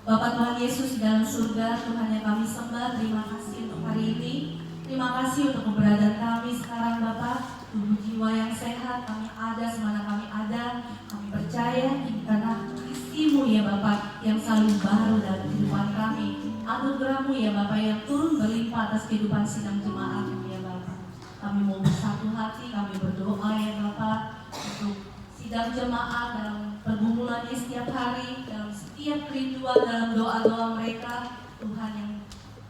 Bapa Tuhan Yesus di dalam surga, Tuhan yang kami sembah, terima kasih untuk hari ini. Terima kasih untuk keberadaan kami sekarang Bapa. Tubuh jiwa yang sehat, kami ada semana kami ada. Kami percaya ini karena kasih-Mu ya Bapa yang selalu baru dalam kehidupan kami. Anugerah-Mu ya Bapa yang turun berlimpah atas kehidupan sidang jemaat-Mu ya Bapa. Kami mau bersatu hati, kami berdoa ya Bapa untuk sidang jemaat dalam pergumulannya setiap hari, dalam setiap kerinduan, dalam doa-doa mereka. Tuhan yang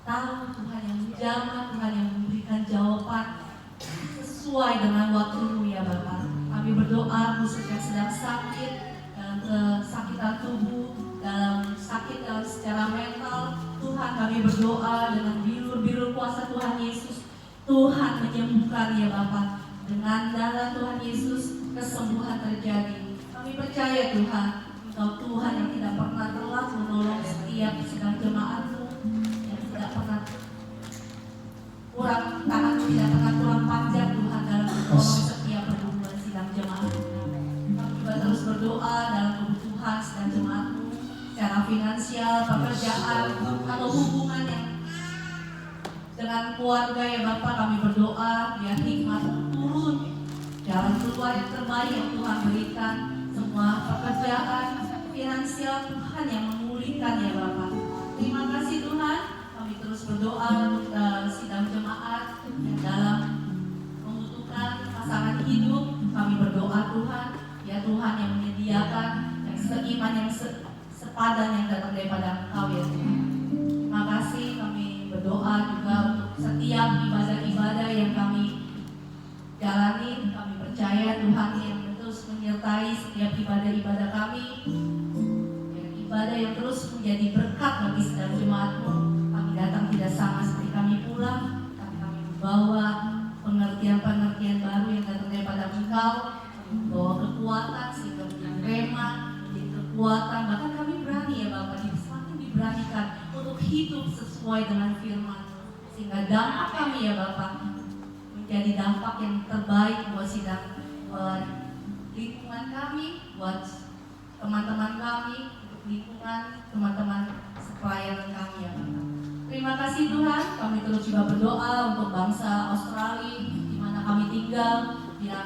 tahu, Tuhan yang menjamah, Tuhan yang memberikan jawaban sesuai dengan waktu-Mu ya Bapa. Kami berdoa khusus yang sedang sakit, dalam kesakitan tubuh, dalam sakit dalam secara mental. Tuhan kami berdoa dengan bilur-bilur kuasa Tuhan Yesus, Tuhan menyembuhkan ya Bapa. Dengan darah Tuhan Yesus kesembuhan terjadi. Kami percaya Tuhan, Engkau Tuhan yang tidak pernah telat menolong setiap sidang jemaat-Mu, yang tidak pernah kurang, tangan-Mu tidak pernah kurang panjang Tuhan dalam menolong setiap pergumulan sidang jemaat-Mu. Kami juga terus berdoa dalam kebutuhan sidang jemaat-Mu secara finansial, pekerjaan, atau hubungan yang dengan keluarga ya Bapak. Kami berdoa biar hikmat-Mu turun, jalan keluar yang terbaik yang Tuhan berikan. Semua pekerjaan, finansial Tuhan yang memulihkan ya Bapak. Terima kasih Tuhan. Kami terus berdoa untuk sidang jemaat yang dalam membutuhkan pasangan hidup. Kami berdoa Tuhan, ya Tuhan yang menyediakan yang seiman, yang sepadan yang datang daripada Engkau ya Tuhan. Terima kasih. Kami berdoa juga untuk setiap ibadah-ibadah yang kami jalani. Kami percaya Tuhan yang terus menyertai setiap ibadah-ibadah kami, ibadah yang terus menjadi berkat bagi sidang jemaat-Mu. Kami datang tidak sama seperti kami pulang, tapi kami membawa pengertian-pengertian baru yang datang daripada Engkau. Kami membawa kekuatan sehingga menjadi rema, menjadi kekuatan. Bahkan kami berani ya Bapak, semakin diberanikan untuk hidup sesuai dengan firman, sehingga dampak kami ya Bapak menjadi dampak yang terbaik buat sidang, buat lingkungan kami, buat teman-teman kami, untuk lingkungan teman-teman sepelayanan kami ya Bapak. Terima kasih Tuhan. Kami terus juga berdoa untuk bangsa Australia di mana kami tinggal, biar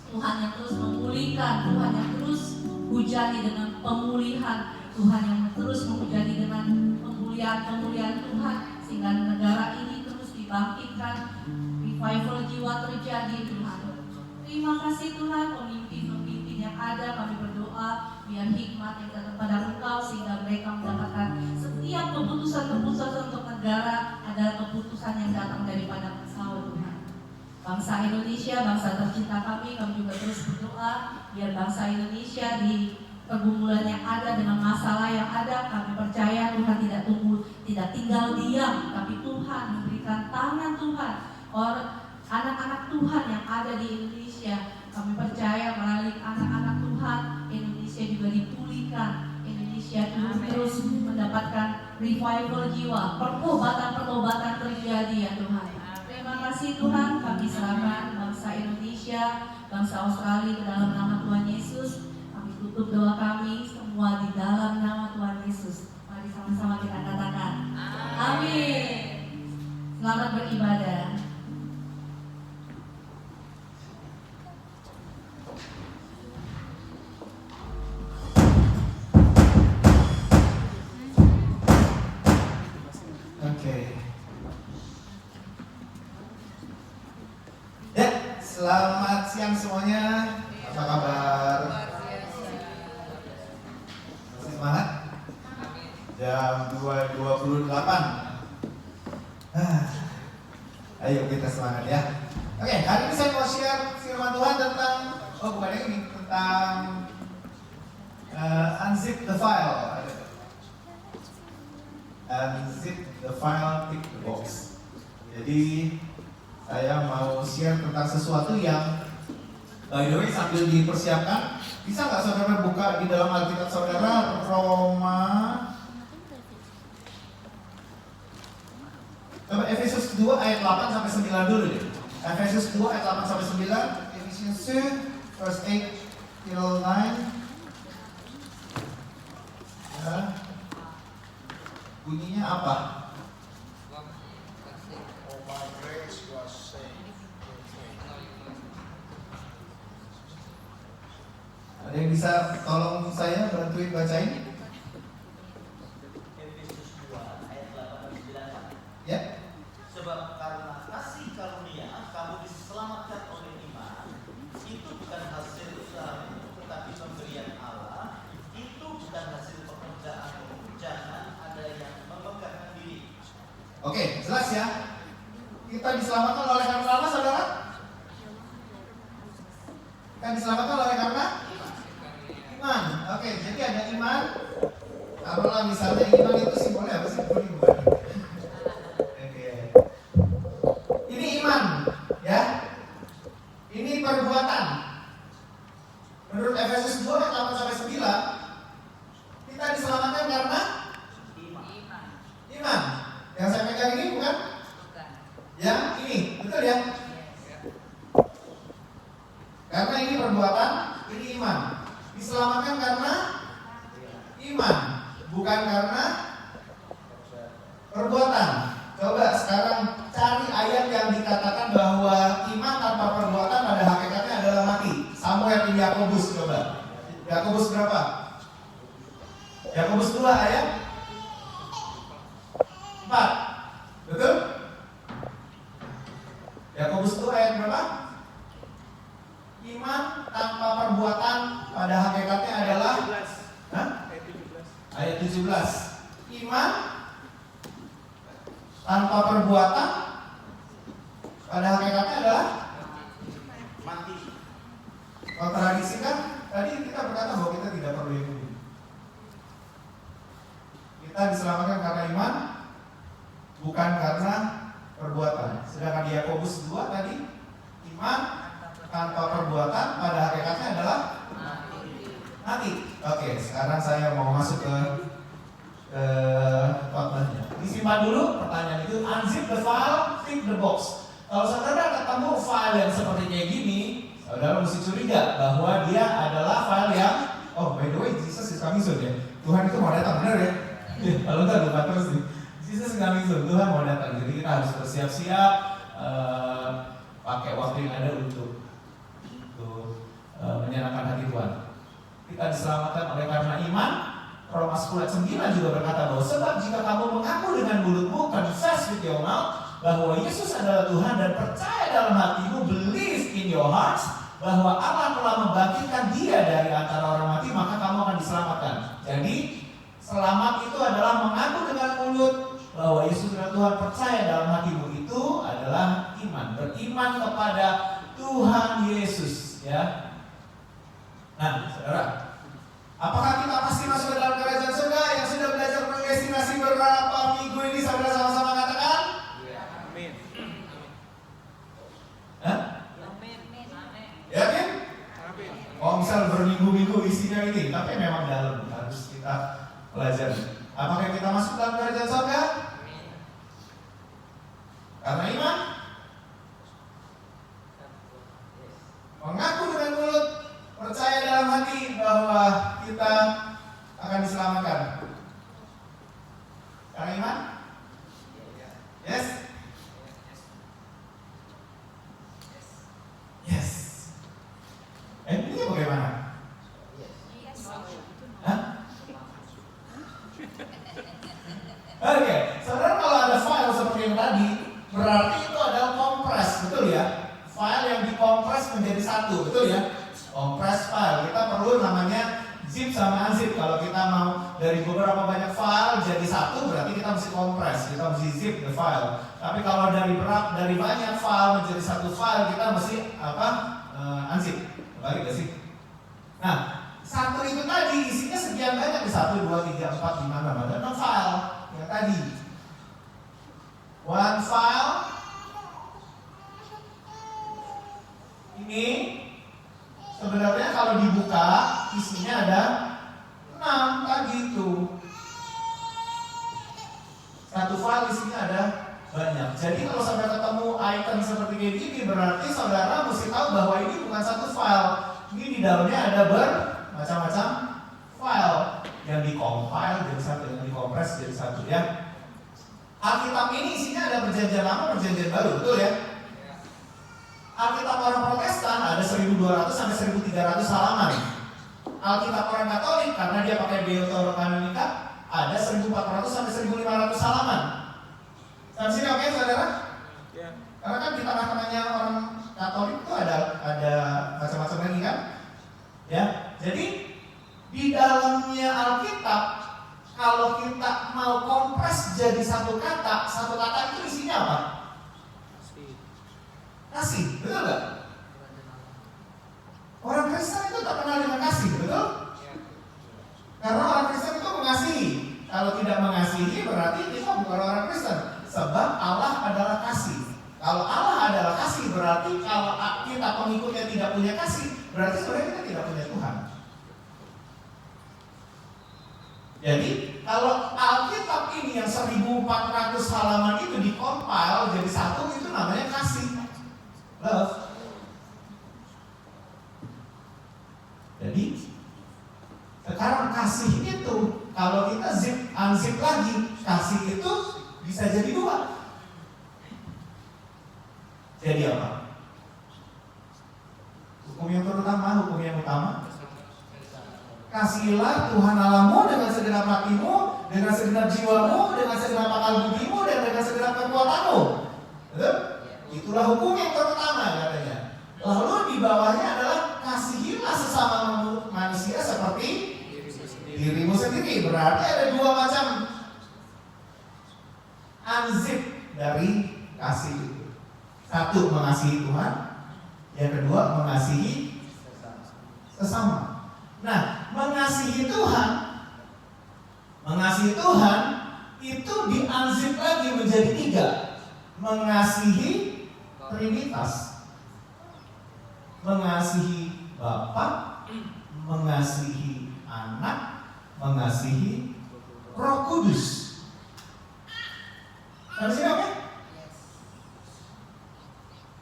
Tuhan yang terus memulihkan, Tuhan yang terus hujani dengan pemulihan, Tuhan yang terus menghujani dengan pemulihan Tuhan, sehingga negara ini terus dibangkitkan revival jiwa terjadi Tuhan. Terima kasih Tuhan, pemimpin-pemimpin yang ada, kami berdoa biar hikmat yang datang pada Engkau sehingga mereka mendapatkan setiap keputusan-keputusan untuk negara adalah keputusan yang datang daripada Engkau Tuhan. Bangsa Indonesia, bangsa tercinta kami juga terus berdoa biar bangsa Indonesia di pergumulan yang ada dengan masalah yang ada, kami percaya Tuhan tidak tinggal diam, tapi Tuhan memberikan tangan Tuhan anak-anak Tuhan yang ada di Indonesia. Kami percaya melalui anak-anak Tuhan, Indonesia juga dipulihkan, Indonesia terus mendapatkan revival jiwa, pertobatan terjadi ya Tuhan. Terima kasih Tuhan, kami serahkan bangsa Indonesia, bangsa Australia ke dalam nama Tuhan Yesus. Kami tutup doa kami semua di dalam nama Tuhan Yesus. Mari sama-sama kita katakan amin. Selamat beribadah. Selamat siang semuanya. Apa kabar? Masih semangat? Jam 2.28. Ayo kita semangat ya. Oke, hari ini saya mau share firman Tuhan tentang tentang unzip the file. Unzip the file, tick the box. Jadi saya mau share tentang sesuatu yang by the way sambil dipersiapkan, bisa nggak saudara buka di dalam Alkitab saudara Roma, coba Efesus 2 ayat 8 sampai 9 dulu deh. Efesus 2 ayat 8 sampai 9, Ephesians 2 verse 8 till 9. Ya. Bunyinya apa? Ada yang bisa tolong saya bantuin bacain? Efesus 2 ayat 8-9. Ya. Sebab karena kasih karunia kamu diselamatkan oleh iman, itu bukan hasil usahamu, tetapi pemberian Allah. Itu bukan hasil pekerjaanmu, jangan ada yang membanggakan diri. Oke, jelas ya. Kita diselamatkan oleh karena apa, saudara? Kita diselamatkan oleh karena iman. Oke, jadi ada iman. Taruhlah misalnya iman itu simbolnya apa sih? Oke. Ini iman, ya. Ini perbuatan. Menurut Efesus 2 ayat 8 sampai 9, kita diselamatkan karena iman. Yang saya pegang ini bukan? Yang ini, betul ya? Karena ini perbuatan, ini iman. Diselamatkan karena iman, bukan karena perbuatan. Coba sekarang cari ayat yang dikatakan bahwa iman tanpa perbuatan pada hakikatnya adalah mati. Samuel di Yakobus, coba. Yakobus berapa? Yakobus 2 ayat 4. Betul? Yakobus 2 ayat berapa? Iman tanpa perbuatan pada hakikatnya adalah ayat 17. Iman tanpa perbuatan pada hakikatnya adalah Mati. kontradiksi kan? Tadi kita berkata bahwa kita tidak perlu yang ini. Kita diselamatkan karena iman, bukan karena perbuatan. Sedangkan di Yakobus 2 tadi, iman tanpa perbuatan pada hakikatnya adalah mati. Oke, sekarang saya mau masuk ke khotbahnya. Disimpan dulu pertanyaan itu. Unzip the file, tick the box. Kalau saudara ketemu file yang seperti kayak gini, saudara mesti curiga bahwa dia adalah file yang, oh by the way, Jesus is coming soon ya. Tuhan itu mau datang, benar ya? Kalau enggak lupa terus nih. Jesus is coming soon, Tuhan mau datang. Jadi kita harus bersiap-siap, pakai waktu yang ada untuk menyenangkan hati Tuhan. Kita diselamatkan oleh karena iman. Roma 10 ayat 9 juga berkata bahwa sebab jika kamu mengaku dengan mulutmu, confess with your mouth bahwa Yesus adalah Tuhan dan percaya dalam hatimu, believe in your heart, bahwa Allah telah membangkitkan dia dari antara orang mati, maka kamu akan diselamatkan. Jadi selamat itu adalah mengaku dengan mulut bahwa Yesus adalah Tuhan, percaya dalam hatimu, itu adalah iman. Beriman kepada Tuhan Yesus, ya. Nah, saudara, apakah kita pasti masuk ke dalam kerajaan surga? Yang sudah belajar mengestimasi beberapa minggu ini, saudara sama-sama katakan? Amin. Hah? Yakin? Oh, misal berminggu-minggu isinya ini, tapi memang dalam harus kita pelajari. Apakah kita masuk dalam kerajaan surga? Karena iman, mengaku dengan mulut, percaya dalam hati bahwa kita akan diselamatkan. Karena iman? Yes? Yes. Ini bagaimana? Hah? Oke, saudara, kalau ada file seperti yang tadi, berarti itu adalah kompres, betul ya? File yang dikompres menjadi satu, betul ya? Kompres file, kita perlu namanya zip sama unzip. Kalau kita mau dari beberapa banyak file jadi satu, berarti kita mesti kompres, kita mesti zip the file. Tapi kalau dari banyak file menjadi satu file, kita mesti unzip, balik gak sih? Nah, satu itu tadi isinya sekian banyak, 1, 2, 3, 4, 5, 6, ada 6 file yang tadi. One file ini sebenarnya kalau dibuka isinya ada 6 tadi itu. Satu file isinya ada banyak. Jadi kalau saudara ketemu icon seperti gini, berarti saudara mesti tahu bahwa ini bukan satu file. Ini di dalamnya ada bermacam-macam file yang dikompil jadi satu, yang dikompres jadi satu, ya. Alkitab ini isinya ada perjanjian lama, perjanjian baru, betul ya? Alkitab orang Protestan ada 1200 sampai 1300 halaman. Alkitab orang Katolik karena dia pakai Deuterokanonika ada 1400 sampai 1500 halaman. Sampai sini oke, saudara? Ya. Karena kan di tengah-tengahnya orang Katolik itu ada macam-macam lagi kan? Ya. Jadi di dalamnya Alkitab, kalau kita mau kompres jadi satu kata itu isinya apa? Kasih, betul nggak? Orang Kristen itu tak kenal dengan kasih, betul? Karena orang Kristen itu mengasihi. Kalau tidak mengasihi berarti kita bukan orang Kristen. Sebab Allah adalah kasih. Kalau Allah adalah kasih, berarti kalau kita pengikutnya tidak punya kasih, berarti sebenarnya kita tidak punya Tuhan. Jadi kalau Alkitab ini yang 1400 halaman itu dikompil jadi satu, itu namanya kasih, love. Jadi sekarang kasih itu kalau kita zip unzip lagi, kasih itu bisa jadi dua. Jadi apa? Hukum yang terutama, hukum yang utama. Kasihilah Tuhan Allahmu dengan segenap hatimu, dengan segenap jiwamu, dengan segenap akal budimu, dan dengan segenap kekuatanmu. Betul? Itulah hukum yang terutama katanya. Lalu di bawahnya adalah kasihilah sesama manusia seperti dirimu sendiri. Berarti ada dua macam unzip dari kasih itu. Satu, mengasihi Tuhan. Yang kedua, mengasihi sesama. Nah, mengasihi Tuhan itu di-unzip lagi menjadi 3. Mengasihi Trinitas, mengasihi Bapa, mengasihi Anak, mengasihi Roh Kudus. Sampai sini oke?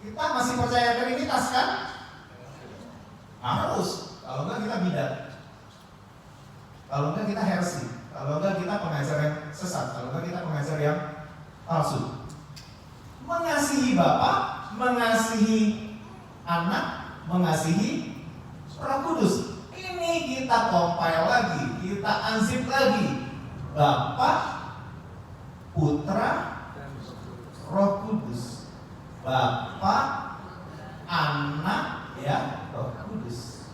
Kita masih percaya Trinitas kan? Harus. Kalau enggak kita bidat, kalau enggak kita heresi, kalau enggak kita pengajar yang sesat, kalau enggak kita pengajar yang palsu. Mengasihi Bapa, mengasihi Anak, mengasihi Roh Kudus. Ini kita compile lagi, kita unzip lagi. Bapa, Putra, Roh Kudus. Bapa, Anak, ya, Roh Kudus.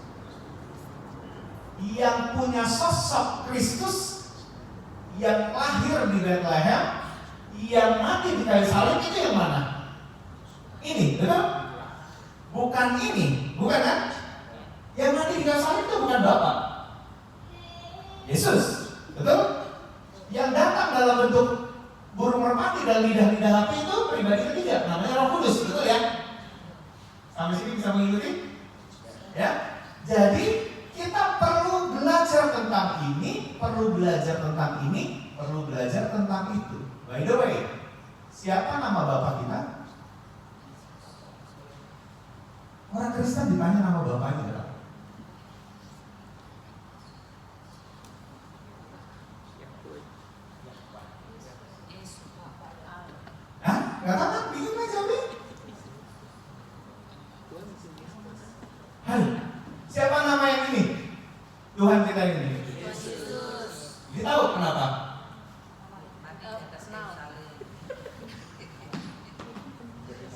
Yang punya sosok Kristus, yang lahir di Bethlehem, yang mati di kayu salib, itu yang mana? Ini, betul? Bukan ini, bukan kan? Yang mati di kayu salib itu bukan Bapa, Yesus, betul? Yang datang dalam bentuk burung merpati dan lidah-lidah api itu pribadi ketiga, namanya Roh Kudus, betul ya? Sampai sini bisa mengikuti? Ya, jadi kita perlu belajar tentang ini, perlu belajar tentang ini, perlu belajar tentang itu. By the way, siapa nama Bapak kita? Orang Kristen ditanya nama bapaknya berapa? Hah? Gak tahu kan? Bingung aja jawabnya. Hai, siapa nama yang ini? Tuhan kita ini. Yesus. Dia tahu kenapa?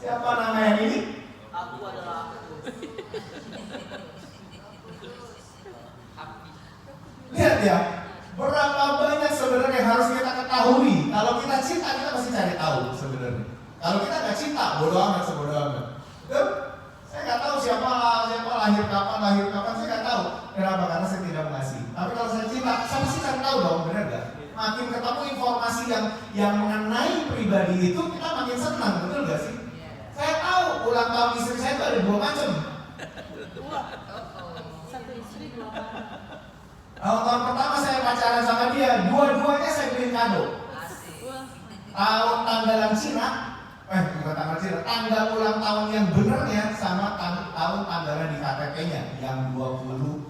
Siapa nama yang ini? Aku adalah aku. Lihat ya, berapa banyak sebenarnya yang harus kita ketahui. Kalau kita cinta, kita pasti cari tahu sebenarnya. Kalau kita nggak cinta, bodo amat, sebodo amat. Betul? Saya nggak tahu siapa lahir kapan, saya nggak tahu. Kenapa? Karena saya tidak mengasihi. Tapi kalau saya cinta, saya pasti cari tahu dong, benar nggak? Makin ketemu informasi yang mengenai pribadi itu, kita makin senang, betul nggak sih? Saya tahu ulang tahun istri saya itu ada 2 macam. Satu istri, 2 anak. Tahun pertama saya pacaran sama dia, dua-duanya saya beliin kado. Tahun tanggalan Cina, bukan tanggal Cina, tanggal ulang tahun yang benernya sama tahun tanggalan di KTP-nya yang 26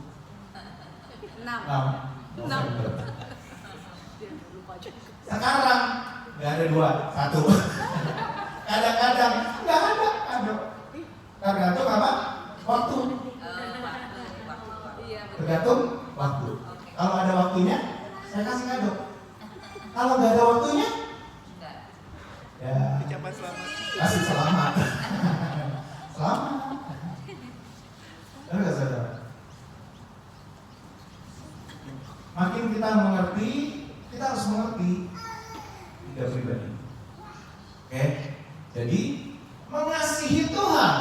November. Sekarang nggak ada 2, 1. Kadang-kadang nggak ada kado. Tergantung apa? Waktu. Tergantung waktu. Kalau ada waktunya, saya kasih kado. Kalau nggak ada waktunya, ya kasih selamat. Selamat. Benar nggak saudara? Makin kita mengerti, kita harus mengerti tiga pribadi. Oke? Jadi mengasihi Tuhan,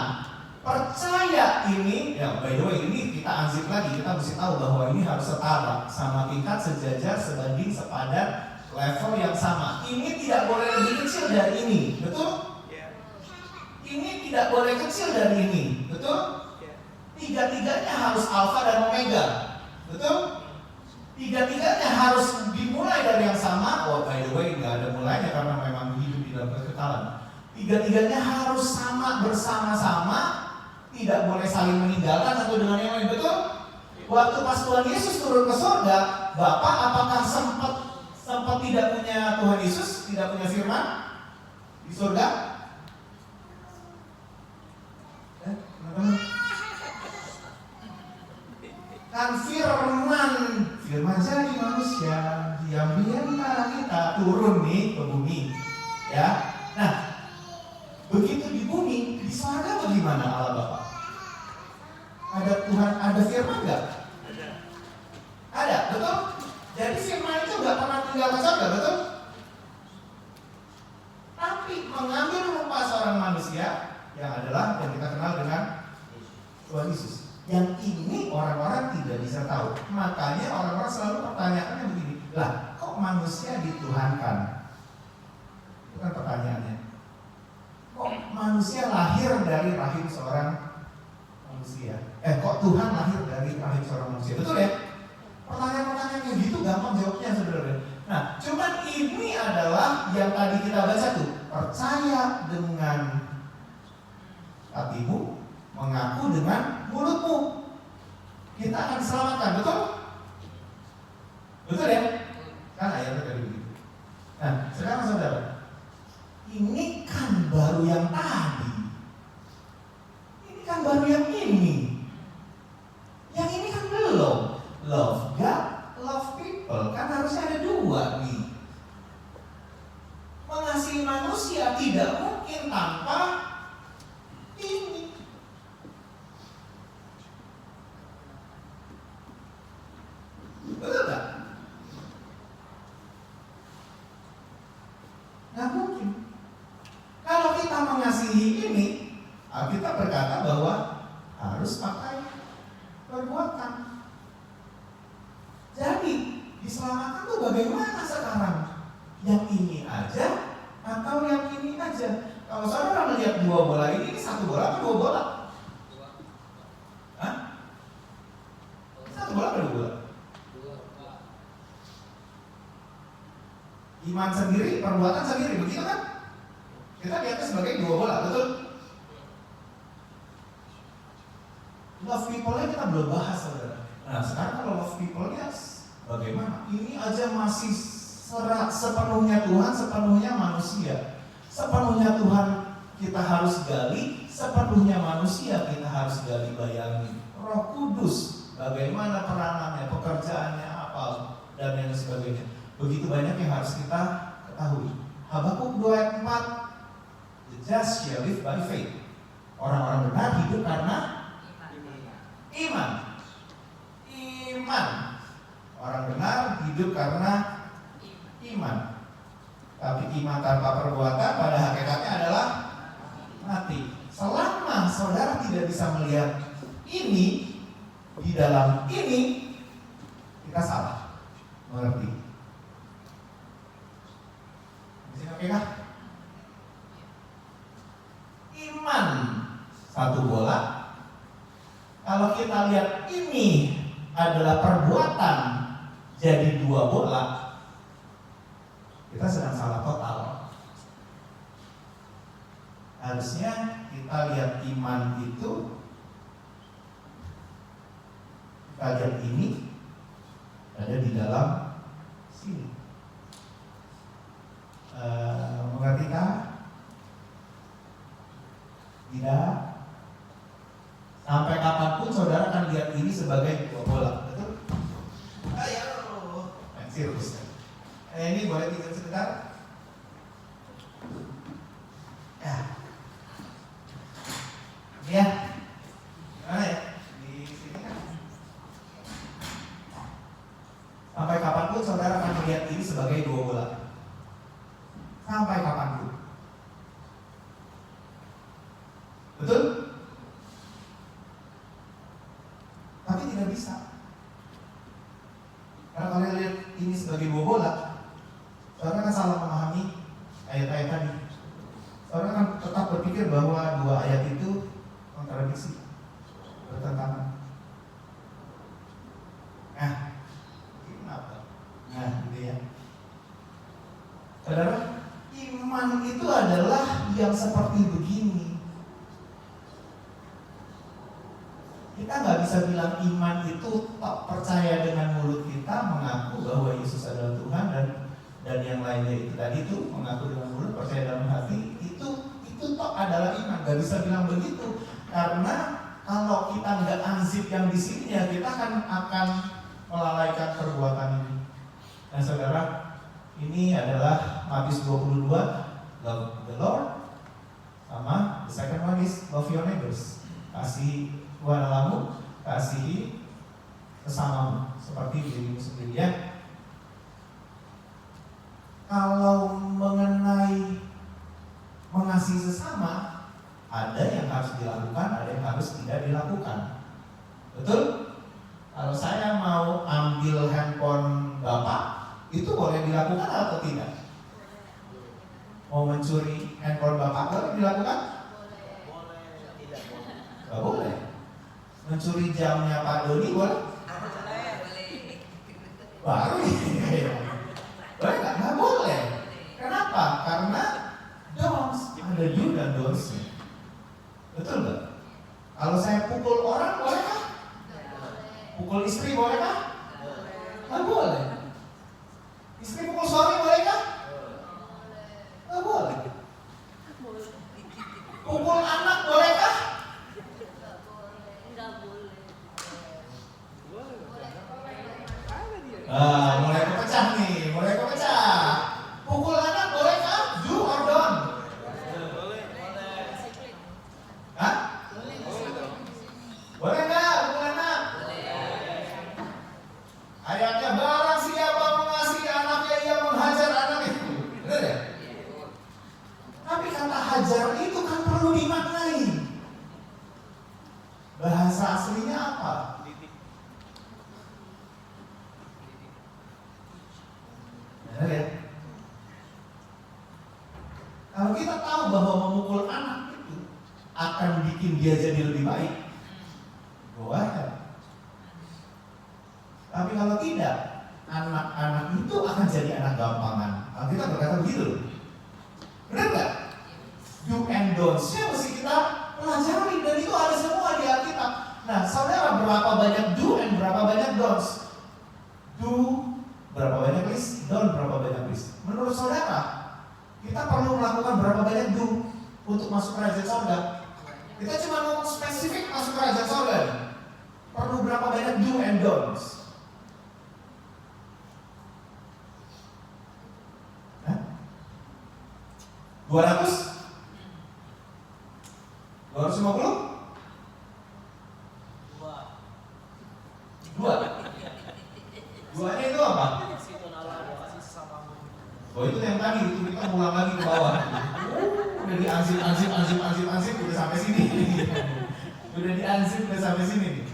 percaya ini, ya by the way ini kita ansip lagi, kita mesti tahu bahwa ini harus setara, sama tingkat, sejajar, sebanding, sepadan, level yang sama. Ini tidak boleh lebih kecil dari ini, betul? Ini tidak boleh kecil dari ini, betul? Tiga-tiganya harus alfa dan omega, betul? Tiga-tiganya harus dimulai dari yang sama. Oh by the way nggak ada mulainya karena memang hidup di dalam kekekalan. Tiga-tiganya harus sama bersama-sama, tidak boleh saling meninggalkan satu dengan yang lain, betul? Waktu pas Tuhan Yesus turun ke surga, Bapak apakah sempat tidak punya Tuhan Yesus, tidak punya firman di surga? Teman-teman, kan firman jadi manusia, diambil antara kita, turun nih ke bumi, ya. Nah, begitu di bumi, di surga bagaimana Allah Bapa? Ada Tuhan, ada firman nggak? Ada, betul? Jadi firman itu nggak pernah tinggal ke surga, betul? Tapi mengambil rupa seorang manusia yang adalah yang kita kenal dengan Tuhan Yesus. Yang ini orang-orang tidak bisa tahu. Makanya orang-orang selalu pertanyaannya begini, lah kok manusia dituhankan? Itu kan pertanyaannya. Kok manusia lahir dari rahim seorang manusia? Kok Tuhan lahir dari rahim seorang manusia? Betul ya? Pertanyaan-pertanyaan yang gitu gampang jawabnya sebenarnya. Nah, cuman ini adalah yang tadi kita baca tuh. Percaya dengan hatimu, mengaku dengan mulutmu, kita akan diselamatkan, betul? Betul ya? Kan ayatnya tadi begitu. Nah, sekarang saudara, ini kan baru yang tadi. Ini kan baru yang ini. Yang ini kan belum. Love God, love people. Kan harusnya ada 2 nih. Mengasihi manusia tidak mungkin tanpa ini. perbuatan. Jadi diselamatkan tuh bagaimana sekarang? Yang ini aja atau yang ini aja? Kalau saudara melihat dua bola ini satu bola atau dua bola? Hah? Satu bola atau dua bola? Iman sendiri, perbuatan sendiri, begitu kan? Kita lihatnya sebagai dua bola, betul? Love people-nya kita belum bahas, saudara. Nah, sekarang kalau love people-nya bagaimana? Ini aja masih sepenuhnya Tuhan, sepenuhnya manusia. Sepenuhnya Tuhan kita harus gali, sepenuhnya manusia kita harus gali. Bayangin, Roh Kudus, bagaimana peranannya, pekerjaannya apa, dan lain sebagainya. Begitu banyak yang harus kita ketahui. Habakuk 2 ayat 4, the just shall live by faith. Orang-orang benar hidup karena iman. Iman. Orang benar hidup karena iman. Tapi iman tanpa perbuatan pada hakikatnya adalah mati. Selama saudara tidak bisa melihat ini, di dalam ini, kita salah mengerti. Oke kah? Iman satu bola. Kalau kita lihat ini adalah perbuatan jadi dua bola, kita sedang salah total. Harusnya kita lihat iman itu, kita lihat ini ada di dalam sini. Mengertikah? Tidak. Sampai kapanpun saudara akan lihat ini sebagai dua bola, betul? Ayo, main sirkus. Ini boleh tinggal sebentar. Ya, gimana ya? Di sini kan. Sampai kapanpun saudara akan melihat ini sebagai dua bola. Sampai kapanpun. Betul? Tapi tidak bisa. Karena kalian lihat ini sebagai dua bola, saudara kan salah memahami ayat-ayat tadi. Saudara kan tetap berpikir bahwa dua ayat itu kontradiksi, bertentangan. Nah, ini kenapa? Nah, gitu ya. Saudara, iman itu adalah yang seperti begini. Kita nggak bisa bilang iman itu tak percaya dengan mulut kita, mengaku bahwa Yesus adalah Tuhan, dan yang lainnya itu tadi itu mengaku dengan mulut, percaya dalam hati, itu tok adalah iman. Nggak bisa bilang begitu, karena kalau kita nggak ansip yang di sini ya kita akan melalaikan perbuatan ini. Nah saudara, ini adalah Matius 22, love the Lord, sama the second one is love your neighbors. Kasih Tuhan Allahmu, kasihi sesamamu seperti dirimu sendiri ya. Kalau mengenai mengasihi sesama, ada yang harus dilakukan, ada yang harus tidak dilakukan. Betul? Kalau saya mau ambil handphone Bapak, itu boleh dilakukan atau tidak? Mau mencuri handphone Bapak boleh dilakukan? Boleh, tidak boleh. Gak boleh. Mencuri jamnya Pak Doni boleh? Baru ini. Boleh nggak? Nggak boleh. Kenapa? Karena don'ts, ada do dan don'ts. Betul nggak? Kalau saya pukul orang boleh kah? Pukul istri boleh kah? Nggak boleh. Istri pukul suami boleh kah? Nggak boleh. Pukul anak boleh kah? Mulai kepecah nih, mulai kepecah. Pukul anak boleh kah? Do or don't? Hah? Boleh nggak pukul anak? Ayatnya barang siapa mengasihi anaknya ia menghajar anak itu. Benar ya? Tapi kata hajar itu kan perlu dimaknai. Bahasa aslinya apa? Kalau kita tahu bahwa memukul anak itu akan bikin dia jadi lebih baik, go ahead. Tapi kalau tidak, anak-anak itu akan jadi anak gampangan. Kita berkata begitu loh. Benar nggak? Do and don'ts-nya mesti kita pelajari, dan itu ada semua di Alkitab. Nah, saudara, berapa banyak do and berapa banyak don'ts? Do berapa banyak please? Don't berapa banyak please? Menurut saudara, kita perlu melakukan berapa banyak do untuk masuk kerajaan sorga? Kita cuma ngomong spesifik masuk kerajaan sorga nih. Perlu berapa banyak do and don'ts? 200? 250? 2? 2-nya itu apa? Oh, itu yang tadi, itu kita ngulang lagi ke bawah. Udah diansip, udah sampai sini. Udah diansip, udah sampai sini nih.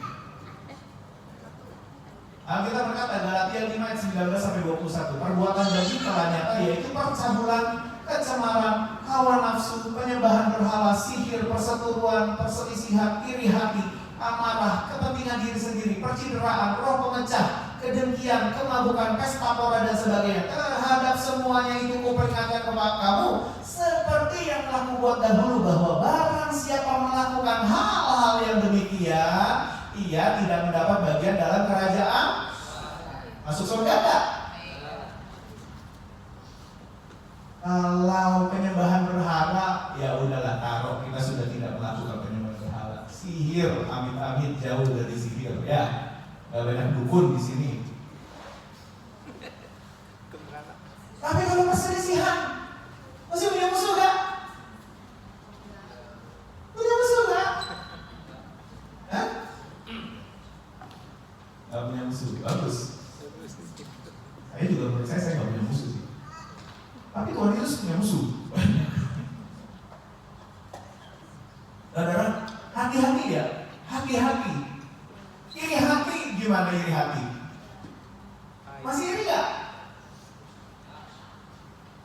Alkitab berkata Galatia 5 ayat 19 sampai 21, perbuatan daging telah nyata, yaitu percabulan, kecemaran, hawa nafsu, penyembahan berhala, sihir, perseteruan, perselisihan, iri hati, amarah, kepentingan diri sendiri, percideraan, roh pemecah, kedengkian, kemabukan, pesta pora dan sebagainya. Terhadap semuanya itu kuperingatkan kepada kamu, seperti yang telah kubuat dahulu, bahwa barang siapa melakukan hal-hal yang demikian, ia tidak mendapat bagian dalam kerajaan masuk surga enggak? Kalau penyembahan berhala, ya udahlah, taruh, kita sudah tidak melakukan penyembahan berhala. Sihir, amit-amit jauh dari sihir, ya. Gak banyak dukun di sini. Tapi kalau perselisihan, masih punya musuh gak? Punya musuh gak? Hah? Gak punya musuh, bagus. Saya juga menurut saya gak punya musuh sih. Tapi Tuhan Yesus punya musuh. Saudara, hati-hati ya, hati-hati. Iri hati, gimana iri hati? Masih iri gak?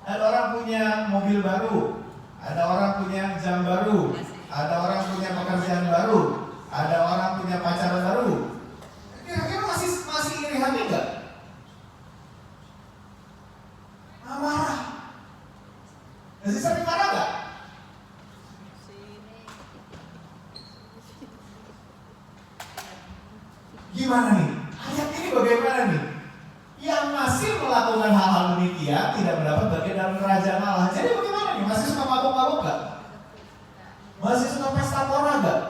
Ada orang punya mobil baru, ada orang punya jam baru, ada orang punya pekerjaan baru, ada orang punya pacaran baru. Kira-kira masih iri hati gak? Marah. Masih sering marah gak? Gimana nih? Ayat ini bagaimana nih? Yang masih melakukan hal-hal demikian tidak mendapat bagian dalam kerajaan Allah. Jadi bagaimana nih? Masih suka mabuk-mabuk gak? Masih suka pesta pora gak?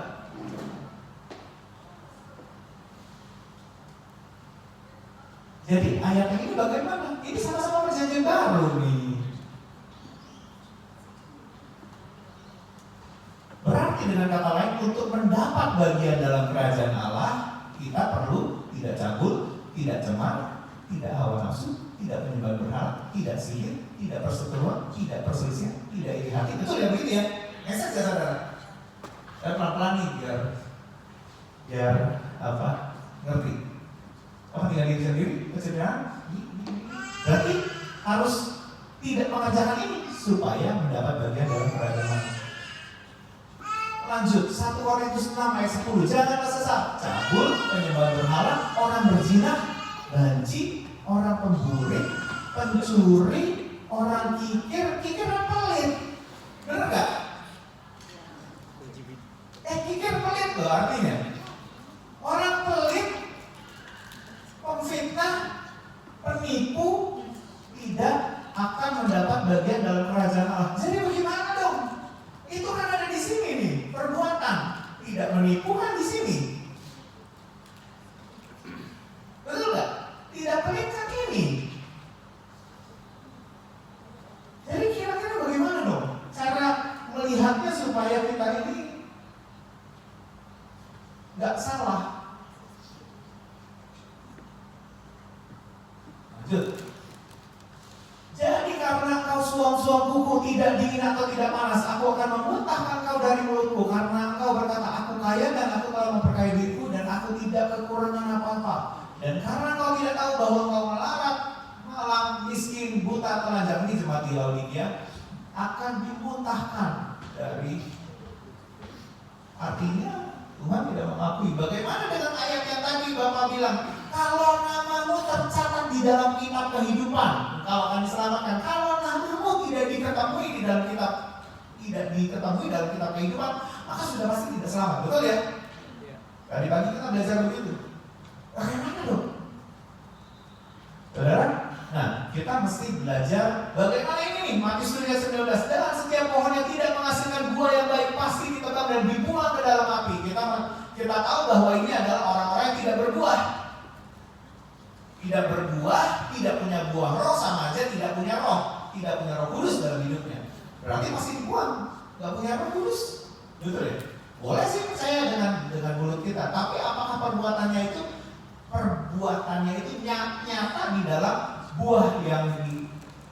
Jadi ayat ini bagaimana? Ini sama-sama perjanjian baru nih. Berarti dengan kata lain, untuk mendapat bagian dalam kerajaan Allah, kita perlu tidak cabul, tidak cemar, tidak hawa nafsu, tidak penyembah berhala, tidak sihir, tidak perseteruan, tidak perselisihan, tidak iri hati. Betul ya begitu ya? Ngesek ya saudara? Dan pelan-pelan nih biar apa? Ngerti. Apa tinggal diri sendiri? Kesediaan? Berarti harus tidak mengerjakan ini supaya mendapat bagian dalam kerajaan Allah. Lanjut, 1 Korintus 6 ayat 10. Janganlah sesat, cabul, penyembah berhala, orang berzina, banci, orang pemburi, pencuri, orang kikir dan pelit. Benar gak? Kikir pelit loh artinya. Orang pelit, pemfitnah, penipu, tidak akan mendapat bagian dalam kerajaan Allah. Jadi bagaimana dong? Itu kan ada di sini nih, perbuatan tidak menipu kan di sini. Betul nggak? Tidak pelit kan ini. Jadi kira-kira bagaimana dong cara melihatnya supaya kita ini nggak salah? Lanjut. Jadi karena kau suam-suam kuku tidak dingin atau tidak panas, aku akan memuntahkan kau dari mulutku. Karena engkau berkata, aku kaya dan aku telah memperkaya diriku dan aku tidak kekurangan apa-apa. Dan karena kau tidak tahu bahwa kau melarat, malang, miskin, buta, telanjang, ini jemaat di Laodikia, akan dimuntahkan dari. Artinya Tuhan tidak mengakui. Bagaimana dengan ayat yang tadi Bapak bilang, kalau namamu tercatat di dalam kitab kehidupan, engkau akan diselamatkan. Kalau namamu tidak diketahui di dalam kitab, tidak diketahui dalam kitab kehidupan, maka sudah pasti tidak selamat. Betul ya? Tadi pagi kita belajar begitu. Bagaimana dong? Saudara? Nah, kita mesti belajar bagaimana ini nih, Matius 7:19. Dalam setiap pohon yang tidak menghasilkan buah yang baik pasti ditebang dan dibuang ke dalam api. Kita tahu bahwa ini adalah orang-orang yang tidak berbuah. Tidak berbuah, tidak punya buah roh, sama aja tidak punya roh. Tidak punya Roh Kudus dalam hidupnya. Berarti pasti dibuang. Gak punya Roh Kudus. Betul ya? Boleh sih percaya dengan mulut kita, tapi apakah perbuatannya itu nyata di dalam buah yang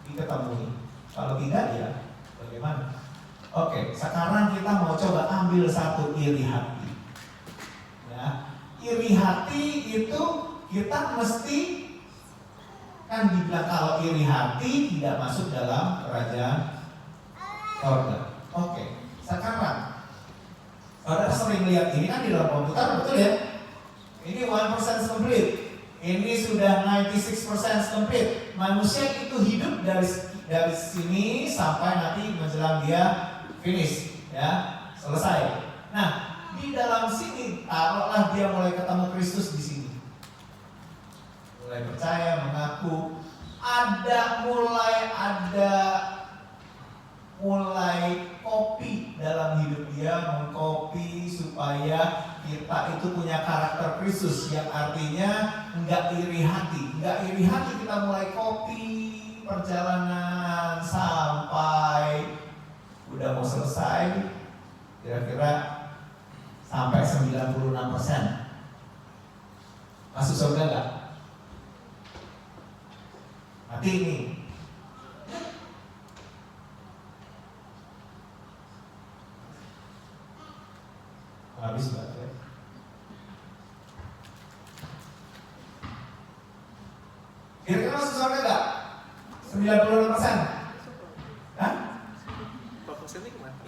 diketemui? Kalau tidak, ya bagaimana? Oke, sekarang kita mau coba ambil satu iri hati. Ya, iri hati itu kita mesti kan dibilang kalau iri hati tidak masuk dalam kerajaan sorga. Oke, sekarang saudara sering lihat ini kan di dalam komputer, betul ya? Ini 1% complete. Ini sudah 96% complete. Manusia itu hidup dari sini sampai nanti menjelang dia finish, ya, selesai. Nah, di dalam sini taruhlah dia mulai ketemu Kristus di sini. Mulai percaya, mengaku, mulai kopi dalam hidup dia, mengkopi supaya kita itu punya karakter Kristus, yang artinya enggak iri hati. Enggak iri hati, kita mulai kopi perjalanan sampai udah mau selesai, kira-kira sampai 96%. Masuk surga enggak? Mati ini. Habis baterai. Kira-kira masuk surga enggak? 96%. Hah? 4% ini kemana?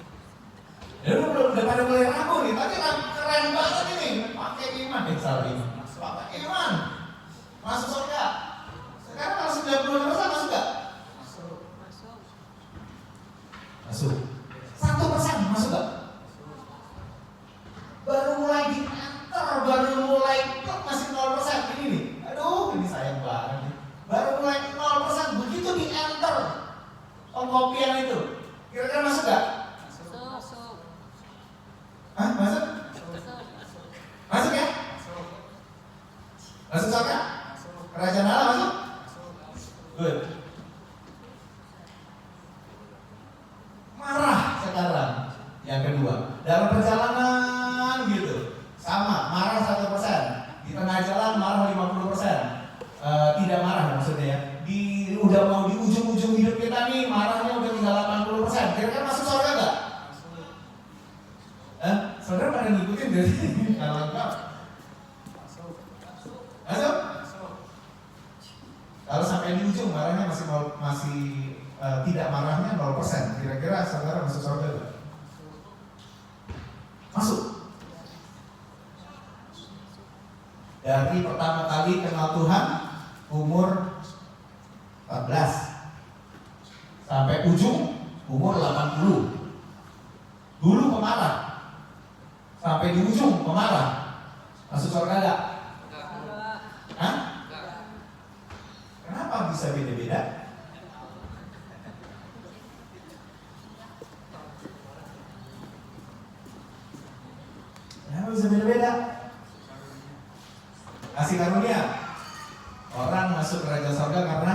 Ya udah pada mulai ragu nih, tapi keren banget ini. Pakai iman, pakai iman. Masuk surga. Sekarang kalau 96% masuk enggak? Masuk. 1% masuk enggak? Baru mulai di enter, baru mulai kok masih 0%. Ini nih, aduh ini sayang banget nih. Baru mulai 0%, begitu di enter pengkopian itu, kira-kira masuk gak? Masuk. Hah? Masuk? Masuk ya? Masuk surga? Kerajaan Allah masuk? Good. Marah sekarang. Yang kedua, dalam perjalanan gitu, sama, marah 1%. Di tengah jalan marah 50%. Tidak marah maksudnya ya. Udah mau di ujung-ujung hidup kita nih, marahnya udah tinggal 80%. Kira-kira masuk surga gak? Saudara pada ngikutin gak sih? Kalau enggak masuk? Kalau sampai di ujung marahnya masih tidak marahnya 0%. Kira-kira saudara masuk surga gak? Masuk. Dari pertama kali kenal Tuhan umur 14 sampai ujung umur 80. Dulu pemarah, sampai di ujung pemarah. Masuk surga enggak? Hah? Kenapa bisa beda-beda? Kenapa bisa beda-beda? Kasih karunia. Orang masuk kerajaan surga karena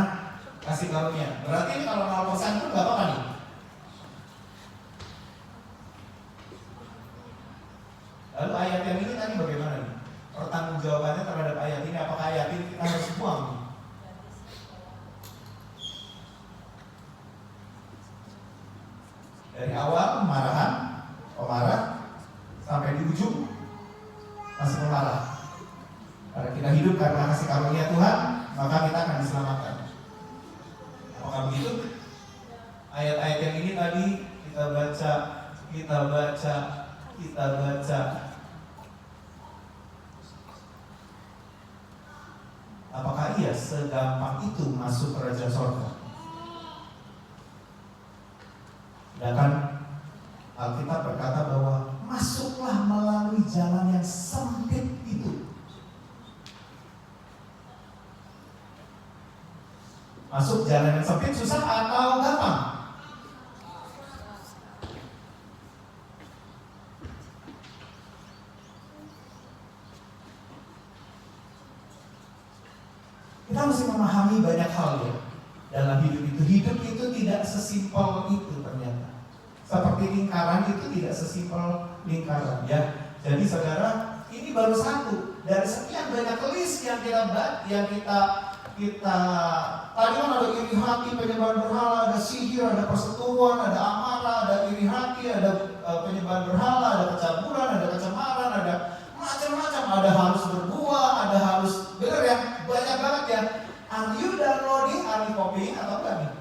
kasih karunia. Berarti ini kalau 0% itu gak apa-apa nih. Lalu ayat yang ini tadi bagaimana nih? Pertanggung jawabannya terhadap ayat ini, apakah ayat ini kita harus buang? Dari awal pemarah, sampai di ujung masih pemarah. Karena kita hidup karena kasih karunia Tuhan, maka kita akan diselamatkan. Apakah begitu? ayat-ayat yang ini tadi kita baca. Apakah ia segampang itu masuk kerajaan sorga? Sedangkan Alkitab berkata bahwa masuklah melalui jalan yang sempit itu. Masuk jalan yang sempit susah atau gampang? Kita mesti memahami banyak hal ya dalam hidup itu. Hidup itu tidak sesimpel itu ternyata. Seperti lingkaran itu tidak sesimpel lingkaran ya. Jadi saudara, ini baru satu dari sekian banyak list yang kita tadi kan ada iri hati, penyembahan berhala, ada sihir, ada persetubuhan, ada amarah, ada iri hati, ada penyembahan berhala, ada kecabulan, ada kecemaran, ada macam-macam, ada harus berbuah, ada harus benar ya, banyak banget ya. Are you downloading, are you copying atau enggak nih?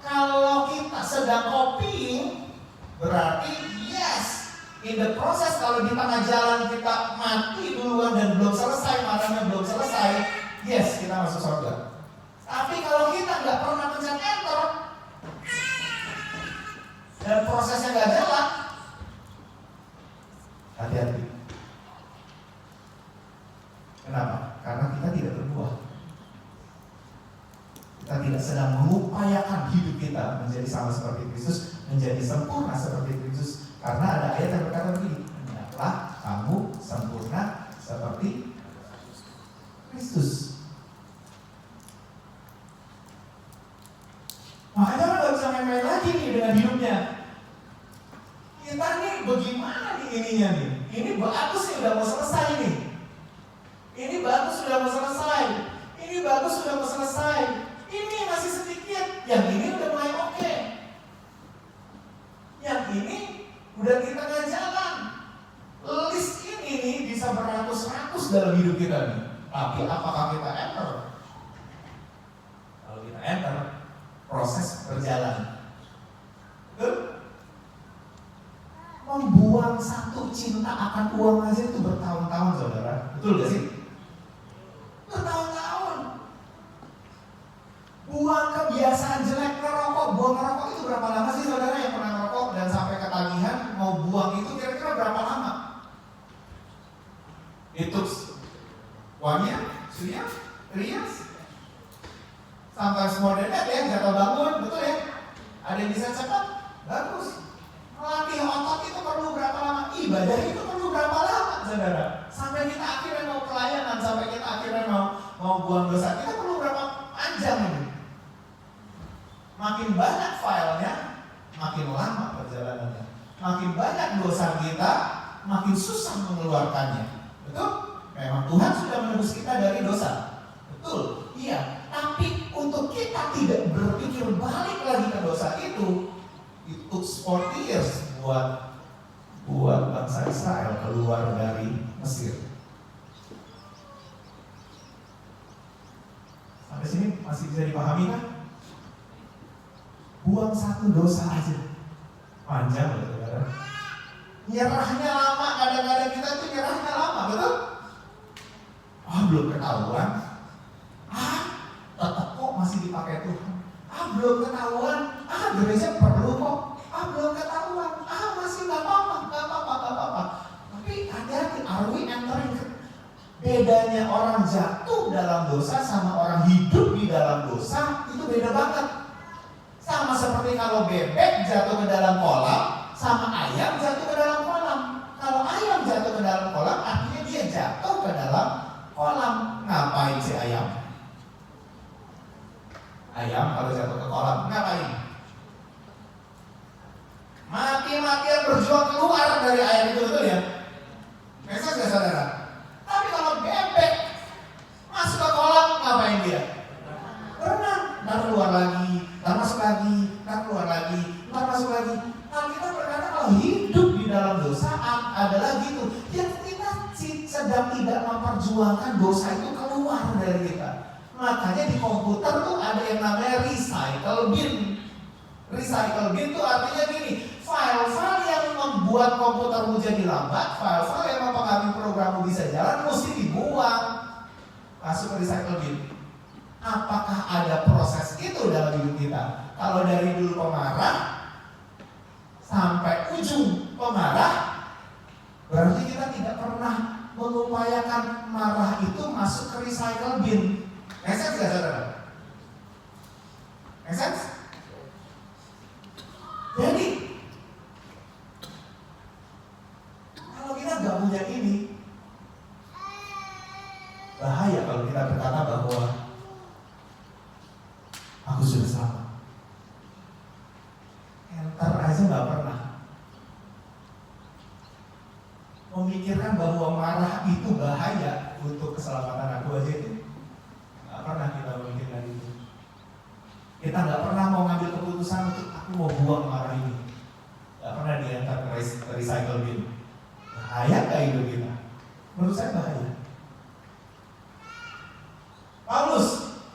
Kalau kita sedang copying, berarti yes. In the process, kalau di tengah jalan kita mati duluan dan belum selesai, marahnya belum selesai, yes, kita masuk surga. Tapi kalau kita nggak pernah pencet enter dan prosesnya nggak jalan, hati-hati. Kenapa? Karena kita tidak berbuah. Kita tidak sedang mengupayakan hidup kita menjadi sama seperti Kristus, menjadi sempurna seperti Kristus. Karena ada ayat yang berkata begini, hendaklah kamu sempurna seperti Kristus. Makanya orang gak bisa main-main lagi nih dengan hidupnya. Kita nih bagaimana nih ininya nih? Ini bagus nih udah mau selesai nih. Ini bagus sudah mau selesai. Ini bagus sudah mau selesai. Ini masih sedikit. Yang ini udah mulai oke. Yang ini udah di tengah jalan. List ini nih bisa beratus-ratus dalam hidup kita nih. Tapi apakah kita enter? Kalau kita enter, proses berjalan. Betul? Membuang satu cinta akan uang aja itu bertahun-tahun, saudara. Betul gak sih? Bertahun-tahun. Buang kebiasaan jelek ngerokok. Buang ngerokok itu berapa lama sih, saudara, yang pernah ngerokok dan sampai ketagihan mau buang itu kira-kira berapa lama? Itu 1 year, 2 years, 3 years. Sampai semua dedet ya, jatuh bangun, betul ya? Ada yang bisa cepat? Bagus. Melatih otot itu perlu berapa lama? Ibadah itu perlu berapa lama, saudara? Sampai kita akhirnya mau pelayanan, sampai kita akhirnya mau buang dosa, kita perlu berapa panjang ini? Makin banyak filenya, makin lama perjalanannya. Makin banyak dosa kita, makin susah mengeluarkannya. Betul? Memang Tuhan sudah menebus kita dari dosa. Betul? Iya. Tapi untuk kita tidak berpikir balik lagi ke dosa itu, it took 40 years buat bangsa Israel keluar dari Mesir. Sampai sini masih bisa dipahami kan? Buang satu dosa aja panjang loh, saudara. Nyerahnya lama, kadang-kadang kita tuh nyerahnya lama, betul? Belum ketahuan. Tetap kok masih dipakai Tuhan. Belum ketahuan. Gereja perlu kok. Belum ketahuan. Masih nggak apa-apa. Tapi hati-hati, are we entering? Bedanya orang jatuh dalam dosa sama orang hidup di dalam dosa itu beda banget. Sama seperti kalau bebek jatuh ke dalam kolam sama ayam jatuh ke dalam kolam. Kalau ayam jatuh ke dalam kolam, artinya dia jatuh ke dalam kolam. Ngapain si ayam? Ayam kalau jatuh ke kolam, ngapain? Mati-matian berjuang keluar dari air itu, betul ya? Mesej gak, saudara? Tapi kalau bebek masuk ke kolam, ngapain dia? Berenang, dan keluar lagi, dan masuk lagi, dan keluar lagi, dan masuk lagi. Kalau kita berkata kalau hidup di dalam dosa adalah gitu. Yang kita sedang tidak memperjuangkan dosa itu keluar dari kita. Makanya di komputer tuh ada yang namanya recycle bin. Recycle bin tuh artinya gini, file-file yang membuat komputermu jadi lambat, file-file yang mempengaruhi programmu bisa jalan, mesti dibuang, masuk ke recycle bin. Apakah ada proses itu dalam hidup kita? Kalau dari dulu pemarah sampai ujung pemarah, berarti kita tidak pernah mengupayakan marah itu masuk ke recycle bin. Make sense gak saudara? Make sense? Jadi kalau kita gak punya ini, bahaya kalau kita berkata bahwa aku sudah selamat. Enter aja gak pernah memikirkan bahwa marah itu bahaya untuk keselamatan aku aja itu. Gak pernah kita memikirkan itu. Kita gak pernah mau ngambil keputusan untuk aku mau buang marah ini. Gak pernah diantar ke recycle bin. Bahaya gak hidup kita? Menurut saya bahaya. Paulus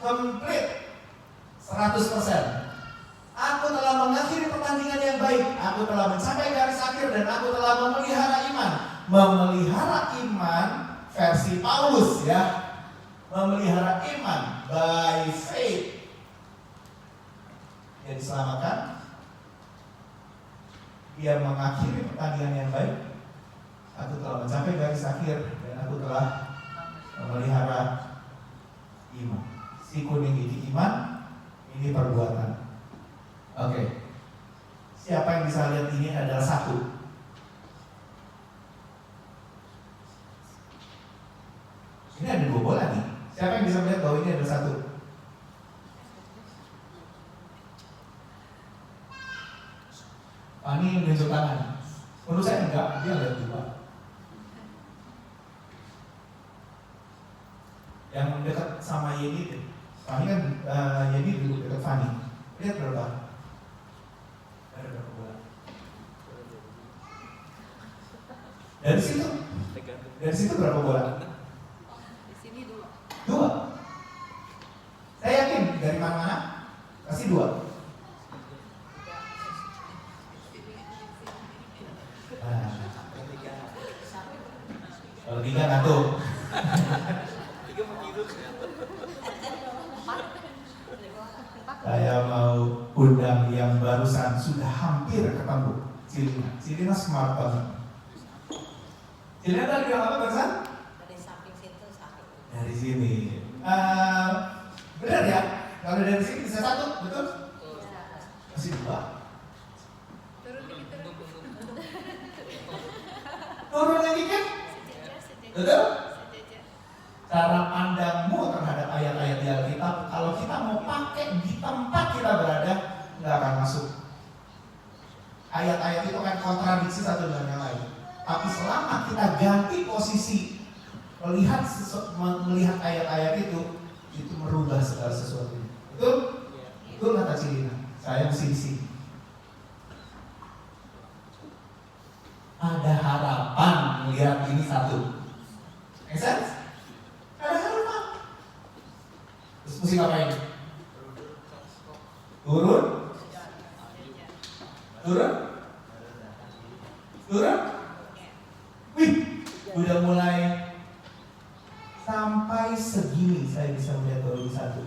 komplit 100%. Aku telah mengakhiri pertandingan yang baik. Aku telah mencapai garis akhir dan aku telah memelihara iman. Memelihara iman versi Paulus ya. Memelihara iman by faith. Dia diselamatkan. Dia mengakhiri pertandingan yang baik. Aku telah mencapai garis akhir dan aku telah memelihara iman. Si kuning ini iman, ini perbuatan. Oke. Siapa yang bisa lihat ini adalah satu? Ini ada dua bola nih. Siapa yang bisa melihat bahwa ini adalah satu? Ini menunjuk tangan. Menurut saya enggak, dia lihat dua. Yang dekat sama Yeni, Fani kan Yeni duduk dekat Fani. Lihat berapa? Ada berapa bola? Dari situ berapa bola? Di sini dua. Dua. Saya yakin dari mana-mana pasti dua. Kalau tiga satu. Tiga begitu. Saya mau undang yang barusan sudah hampir ketemu, Cilina. Cilina smart banget. Cilina tadi bilang apa barusan? Dari samping situ satu. Dari sini. Benar ya? Kalau dari sini bisa satu, betul? Masih dua. Turun lagi kan? Betul? Cara pandangmu terhadap ayat-ayat di Alkitab, kalau kita mau pakai di tempat kita berada, nggak akan masuk. Ayat-ayat itu kan kontradiksi satu dengan yang lain. Tapi selama kita ganti posisi melihat ayat-ayat itu merubah segala sesuatu. Betul? Betul kata Cilina. Saya mesti di sini. Ada harapan melihat ini satu. Make sense? Ada harapan. Terus mesti ngapain? Turun? Turun? Turun? Wih, udah mulai sampai segini saya bisa melihat baru satu.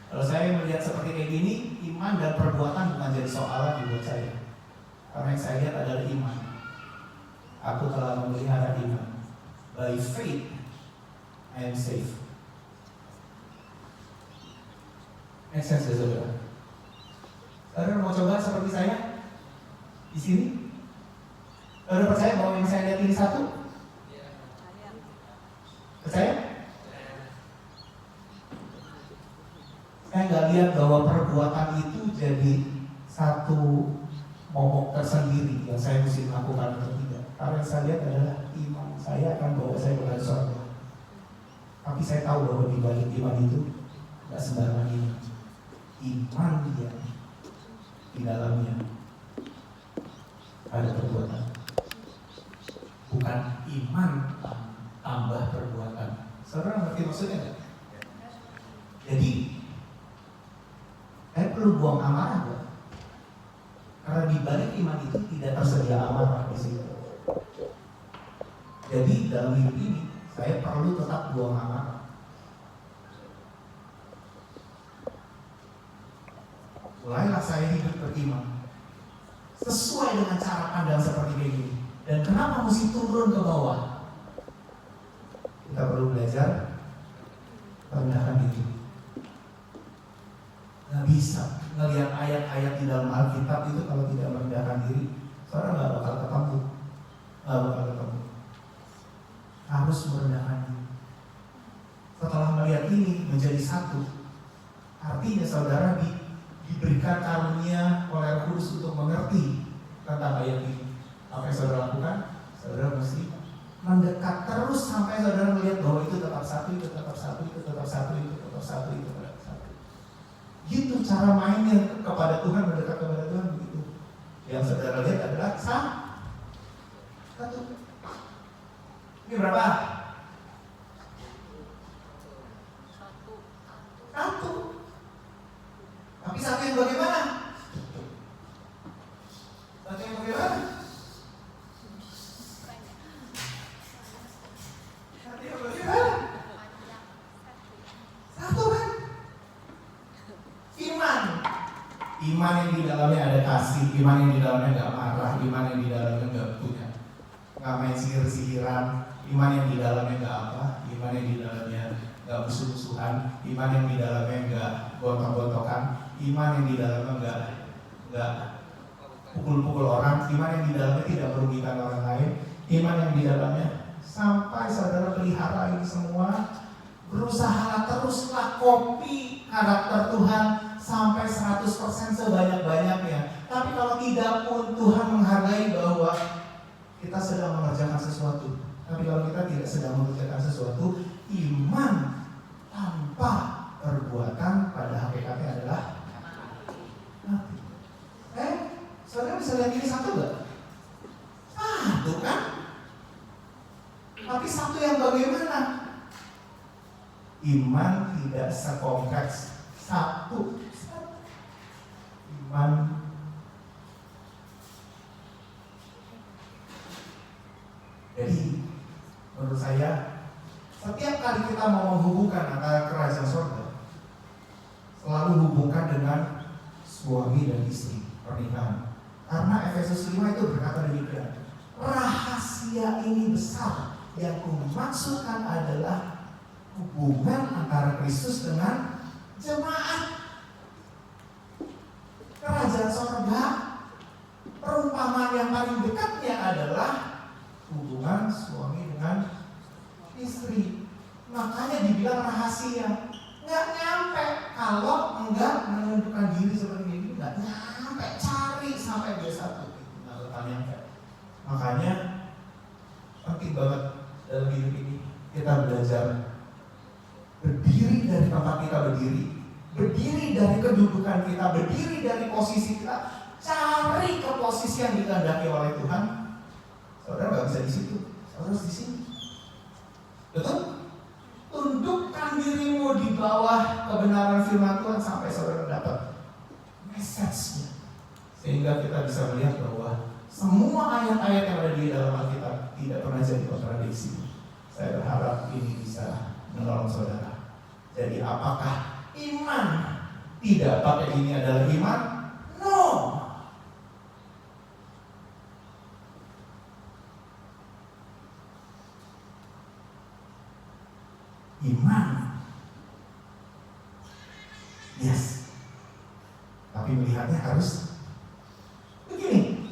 Kalau saya melihat seperti kayak gini, iman dan perbuatan bukan jadi soal lagi buat saya. Karena yang saya lihat adalah iman. Aku telah memelihara iman. By faith, I am safe. Make sense ya saudara? Saudara mau coba seperti saya? Di sini? Saudara percaya bahwa yang saya lihat ini satu? Percaya? Saya nggak lihat bahwa perbuatan itu jadi satu momok tersendiri yang saya mesti lakukan atau tidak. Karena yang saya lihat adalah iman saya akan bawa saya ke surga. Tapi saya tahu bahwa di balik iman itu nggak sembarangan iman. Iman dia di dalamnya ada perbuatan. Bukan iman tambah perbuatan. Saudara ngerti maksudnya nggak? Jadi, saya perlu buang amarah nggak? Karena di balik iman itu tidak tersedia amarah di situ. Jadi dalam hidup ini saya perlu tetap buang amarah. Mulailah saya hidup beriman sesuai dengan cara pandang seperti ini. Dan kenapa mesti turun ke bawah? Kita perlu belajar merendahkan diri. Nggak bisa ngelihat ayat-ayat di dalam Alkitab itu kalau tidak merendahkan diri, saudara nggak bakal ketemu. Harus merendahkan diri. Setelah melihat ini menjadi satu, artinya saudara diberikan karunia oleh Roh Kudus untuk mengerti tentang ayat ini. Apa yang saudara lakukan? Saudara mesti mendekat terus sampai saudara melihat bahwa itu tetap satu, itu tetap satu, itu tetap satu, itu tetap satu, itu tetap satu. Gitu cara mainnya kepada Tuhan, mendekat kepada Tuhan begitu. Yang saudara lihat adalah satu. Ini berapa? Satu. Tapi satu yang bagaimana? Satu yang bagaimana? Satu yang bagaimana? Satu kan? Iman yang di dalamnya ada kasih, iman yang di dalamnya nggak marah, iman yang di dalamnya nggak main sihir-sihiran, iman yang di dalamnya nggak apa, iman yang di dalamnya nggak musuh-musuhan, iman yang di dalamnya nggak gontok-gontokan, iman yang di dalamnya nggak pukul-pukul orang, iman yang di dalamnya tidak merugikan orang lain, iman yang di dalamnya sampai saudara pelihara ini semua, berusaha teruslah kopi karakter Tuhan sampai 100% sebanyak-banyaknya. Tapi kalau tidak pun Tuhan menghargai bahwa kita sedang mengerjakan sesuatu. Tapi kalau kita tidak sedang mengerjakan sesuatu, iman tanpa perbuatan pada hakikatnya adalah mati. Saudara bisa lihat ini satu gak? Satu kan? Tapi satu yang bagaimana? Iman tidak sekompleks satu. Iman jadi menurut saya setiap kali kita mau menghubungkan antara kerajaan surga, selalu hubungkan dengan suami dan istri pernikahan. Karena Efesus 5 itu berkata demikian, rahasia ini besar, yang kumaksudkan adalah hubungan antara Kristus dengan jemaat. Kerajaan surga, perumpamaan yang paling dekatnya adalah hubungan suami dengan istri. Makanya dibilang rahasia. Nggak nyampe kalau enggak menunjukkan diri seperti ini. Nggak nyampe, cari sampai dia satu. Nggak nyampe. Makanya penting banget dalam hidup ini kita belajar berdiri dari tempat kita berdiri dari kedudukan kita, berdiri dari posisi kita, cari ke posisi yang dikehendaki oleh Tuhan. Saudara nggak bisa di situ, saudara harus di sini. Betul? Tundukkan dirimu di bawah kebenaran firman Tuhan sampai saudara dapat message-nya, sehingga kita bisa melihat bahwa semua ayat-ayat yang ada di dalam Alkitab tidak pernah jadi kontradiksi. Saya berharap ini bisa menolong saudara. Jadi apakah iman tidak pakai ini adalah iman? No. Iman, yes. Tapi melihatnya harus begini.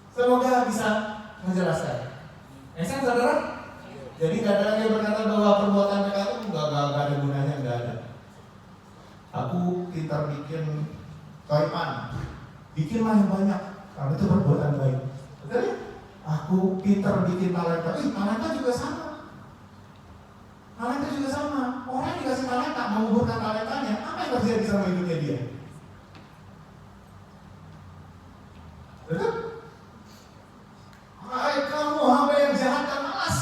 Semoga bisa menjelaskan. Kan saudara? Jadi nggak ada lagi berkata bahwa perbuatan mereka itu nggak ada gunanya, nggak ada. Aku pintar bikin toipan, bikinlah yang banyak, karena itu perbuatan baik. Betul ya? Aku pintar bikin talenta, talenta juga sama. Talenta juga sama. Orang yang dikasih talenta menguburkan talentanya, apa yang terjadi sama hidupnya dia? Betul? Hai kamu hamba yang jahat dan malas.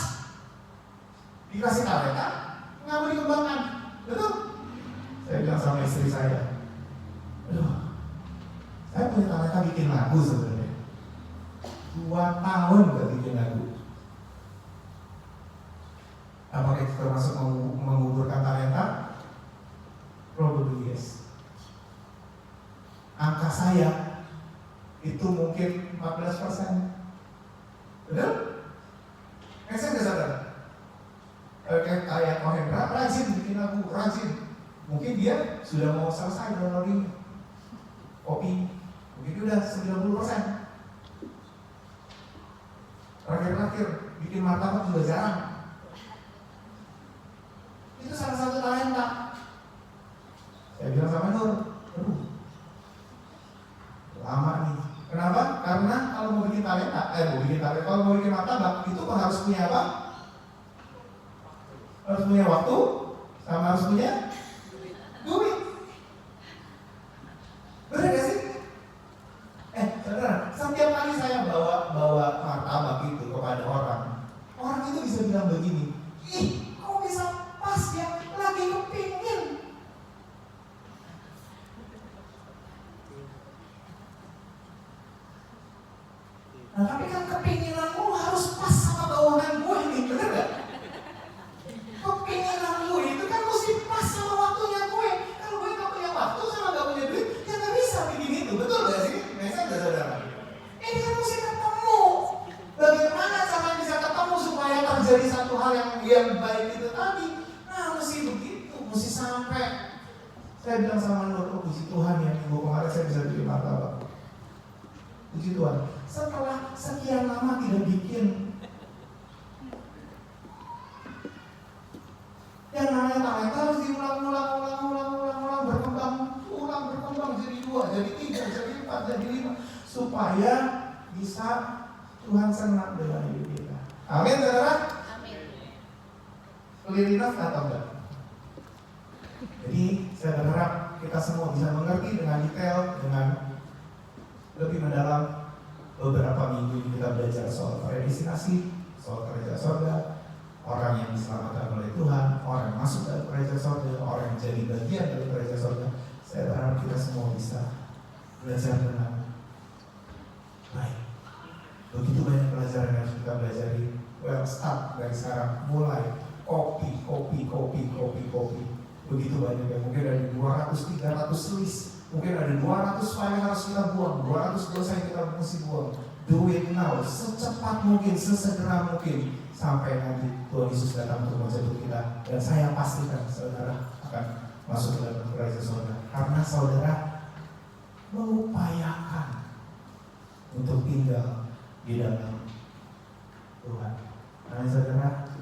Saya nggak sadar. Kayak Kohendra rajin bikin lagu, rajin. Mungkin dia sudah mau selesai downloading kopi, mungkin dia udah 90%. Terakhir bikin martabak juga jarang. Itu salah satu talenta. Saya bilang sama Nur, lama nih. Kenapa? Karena kalau mau bikin talenta, kalau mau bikin martabak itu harus punya apa? Harus punya waktu, sama harus punya duit. Benar gak sih? Saudara, setiap kali saya bawa martabak itu kepada orang itu bisa bilang begini, ih, kok bisa pas ya, lagi kepingin. Nah, tapi kan kepinginanmu harus pas sama keuangan gue ini, bener gak? Kepinginanmu itu kan mesti pas sama waktunya gue. Kalau gue gak punya waktu sama gak punya duit, ya gak bisa bikin itu, betul gak sih? Bisa gak saudara? Ini kan mesti ketemu. Bagaimana caranya bisa ketemu supaya terjadi satu hal yang baik itu tadi? Nah, mesti begitu, mesti sampai. Saya bilang sama Nur, puji Tuhan ya, minggu kemarin saya bisa bikin martabak. Puji Tuhan. Setelah sekian lama tidak bikin, yang namanya talenta harus diulang, berkembang jadi 2, jadi 3, jadi 4, jadi 5, supaya bisa Tuhan senang dengan hidup kita. Amin, saudara? Amin. Clear enough atau enggak? Jadi saya berharap kita semua bisa mengerti dengan detail, dengan lebih mendalam. Beberapa minggu kita belajar soal predestinasi, soal kerajaan surga, orang yang diselamatkan oleh Tuhan, orang yang masuk dalam kerajaan surga, orang yang jadi bagian dari kerajaan surga. Saya berharap kita semua bisa belajar dengan baik. Begitu banyak pelajaran yang harus kita pelajari. Well, start dari sekarang, mulai kopi. Begitu banyak ya, mungkin ada 200-300 list. Mungkin ada 200 file yang harus kita buang, 200 dosa yang kita mesti buang. Do it now, secepat mungkin, sesegera mungkin, sampai nanti Tuhan Yesus datang untuk menjemput kita. Dan saya pastikan saudara akan masuk ke dalam kerajaan surga, karena saudara mengupayakan untuk tinggal di dalam Tuhan. Nah saudara,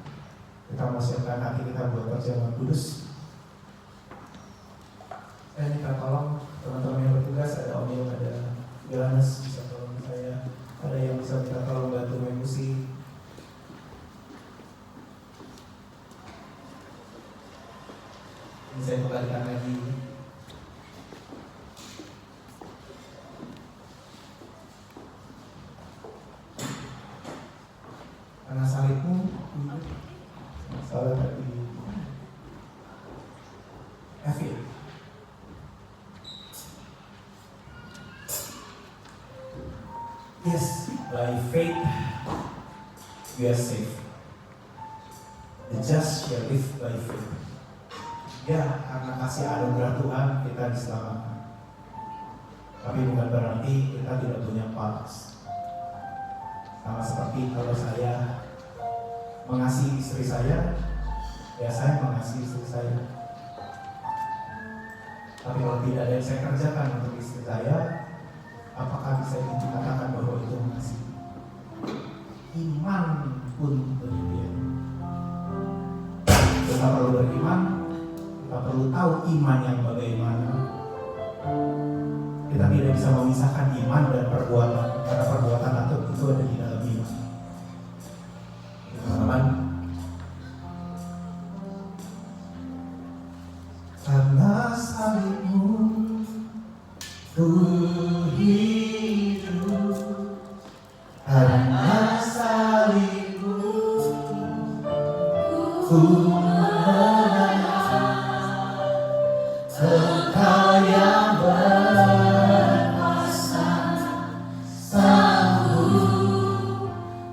kita mau siapkan hati kita buat perjamuan kudus. Saya minta tolong teman-teman yang bertugas, ada Om Yung, ada Yohanes, bisa tolong saya. Ada yang bisa minta tolong bantu main musik. Ini saya kembalikan lagi. Karena salibmu, salah tadi. Evil. Yes, by faith we are saved. The just shall live by faith. Ya, karena kasih anugerah Tuhan kita diselamatkan. Tapi bukan berarti kita tidak punya balas. Sama seperti kalau saya mengasihi istri saya, ya saya mengasihi istri saya. Tapi kalau tidak ada yang saya kerjakan untuk istri saya, apakah bisa dikatakan bahwa itu mengasihi? Iman pun demikian. Kita perlu beriman, kita perlu tahu iman yang bagaimana. Kita tidak bisa memisahkan iman dan perbuatan, karena perbuatan itu ada di dalam iman. Teman-teman, karena salibmu ku hidup, karena salibmu ku menang. Engkau yang berkuasa, sanggup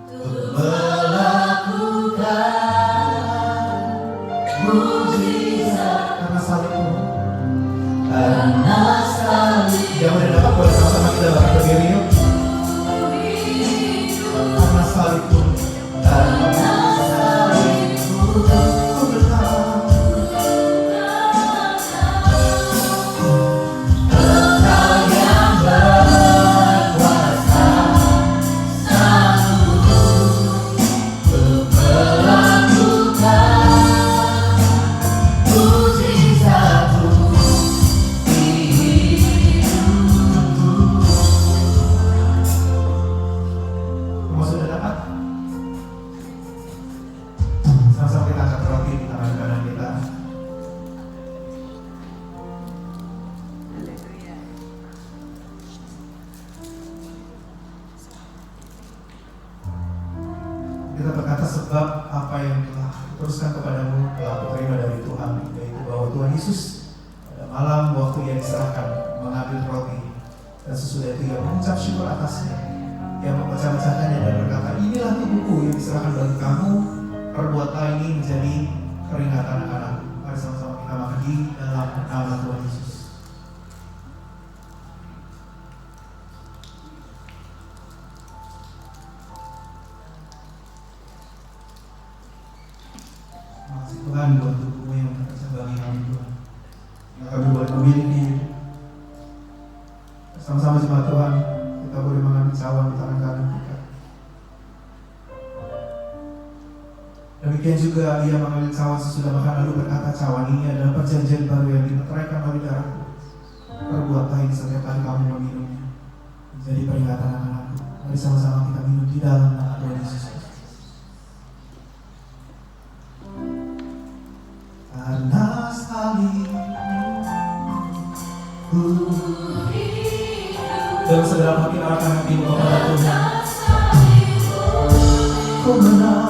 untuk melakukan mujizat. Karena salibmu, karena salibmu. Yang udah dapat boleh sama-sama kita bakal berdiri yuk. Karena salibmu, karena Kita berkata sebab apa yang telah teruskan kepadamu telah kuterima dari Tuhan, yaitu bahwa Tuhan Yesus pada malam waktu yang diserahkan mengambil roti, dan sesudah itu ia mengucap syukur atasnya. Ia memecah-mecahkannya dan berkata, inilah tubuhku yang diserahkan bagi kamu, perbuatlah ini menjadi peringatan anak-anakku. Mari sama-sama kita makan di dalam nama Tuhan Yesus. Makasih Tuhan buat tubuhmu yang terpecah bagi kami Tuhan, yang kami boleh memiliki. Sama-sama jemaat Tuhan, kita boleh mengambil cawan di tangan kanan kita. Demikian juga ia mengambil cawan sesudah makan lalu berkata, cawan ini adalah perjanjian baru yang dimeteraikan oleh darahku. Perbuatlah ini setiap kali kamu meminumnya menjadi peringatan anak-anakku. Mari sama-sama kita minum di dalam nama Tuhan Yesus. Karena salibmu dalam segala hati arahkan hatimu kepada Tuhan. Ku menang.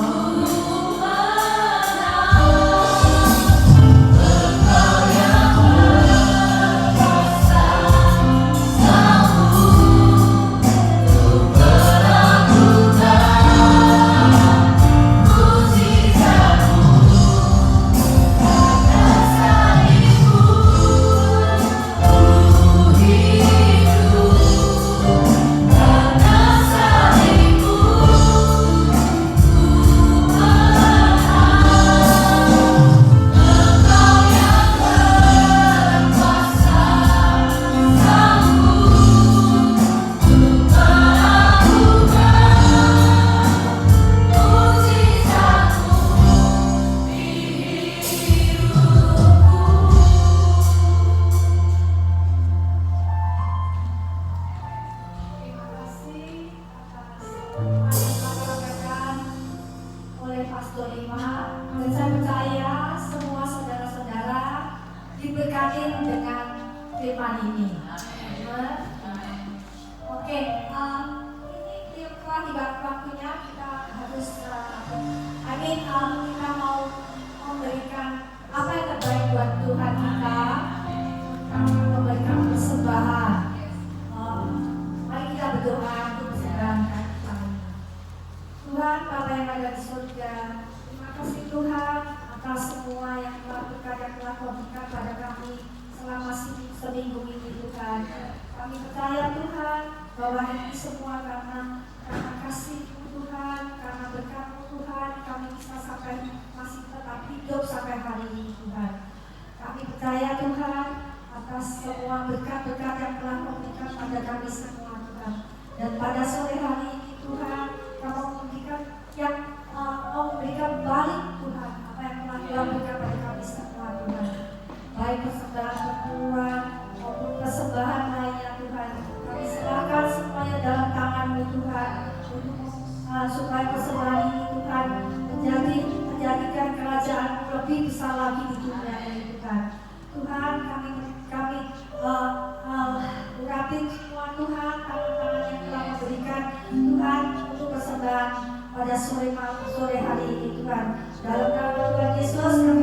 Yesus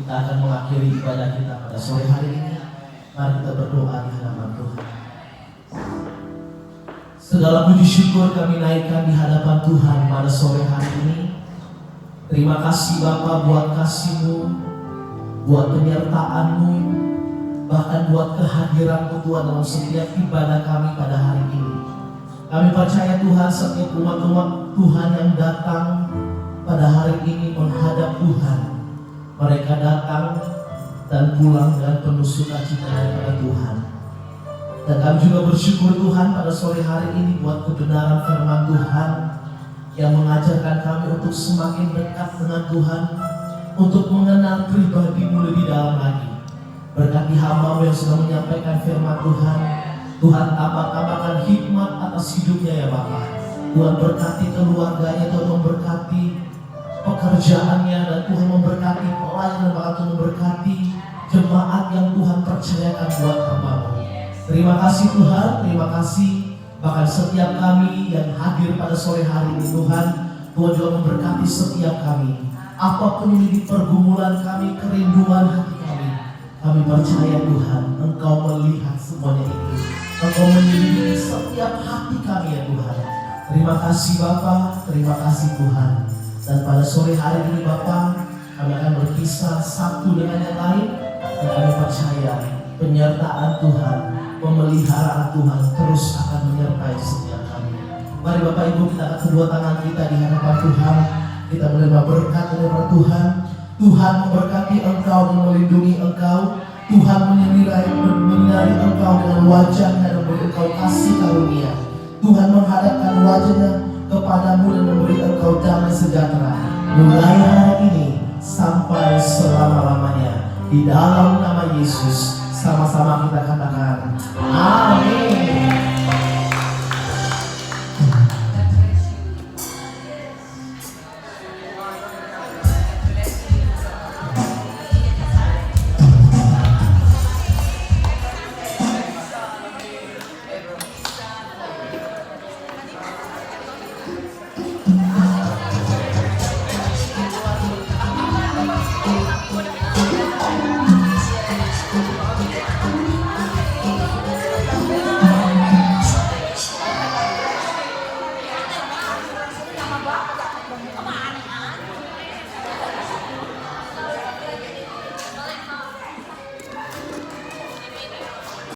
kita akan mengakhiri ibadah kita pada sore hari ini. Mari kita berdoa di hadapan Tuhan. Segala puji syukur kami naikkan di hadapan Tuhan pada sore hari ini. Terima kasih Bapa buat kasih-Mu, buat penyertaan-Mu, bahkan buat kehadiran-Mu Tuhan dalam setiap ibadah kami pada hari ini. Kami percaya Tuhan setiap umat-umat Tuhan yang datang pada hari ini menghadap Tuhan, mereka datang dan pulang dengan penuh sukacita kepada Tuhan. Dan kami juga bersyukur Tuhan pada sore hari ini buat kebenaran firman Tuhan yang mengajarkan kami untuk semakin dekat dengan Tuhan, untuk mengenal pribadi-Mu lebih dalam lagi. Berkati hamba-Mu yang sudah menyampaikan firman Tuhan, Tuhan tambah-tambahkan hikmat atas hidupnya ya Bapa. Tuhan berkati keluarganya, Tuhan memberkati pekerjaannya, dan Tuhan memberkati pelayanan, bahkan Tuhan memberkati jemaat yang Tuhan percayakan buat hamba-Mu. Terima kasih Tuhan, terima kasih. Bahkan setiap kami yang hadir pada sore hari ini Tuhan, Tuhan juga memberkati setiap kami. Apapun yang menjadi pergumulan kami, kerinduan hati kami percaya Tuhan, Engkau melihat semuanya itu. Engkau menyelidiki setiap hati kami ya Tuhan. Terima kasih Bapa, terima kasih Tuhan. Dan pada sore hari ini Bapa, kami akan berkisah satu dengan yang lain, dan kami percaya penyertaan Tuhan, pemeliharaan Tuhan terus akan menyertai setiap kami. Mari Bapak Ibu, kita angkat kedua tangan kita di hadapan Tuhan. Kita menerima berkat dari Tuhan. Tuhan memberkati engkau dan melindungi engkau. Tuhan menyinari engkau dengan wajahnya dan memberi engkau kasih karunia. Tuhan menghadapkan wajahnya kepadamu dan memberi engkau damai sejahtera mulai hari ini sampai selama-lamanya. Di dalam nama Yesus sama-sama kita katakan amin.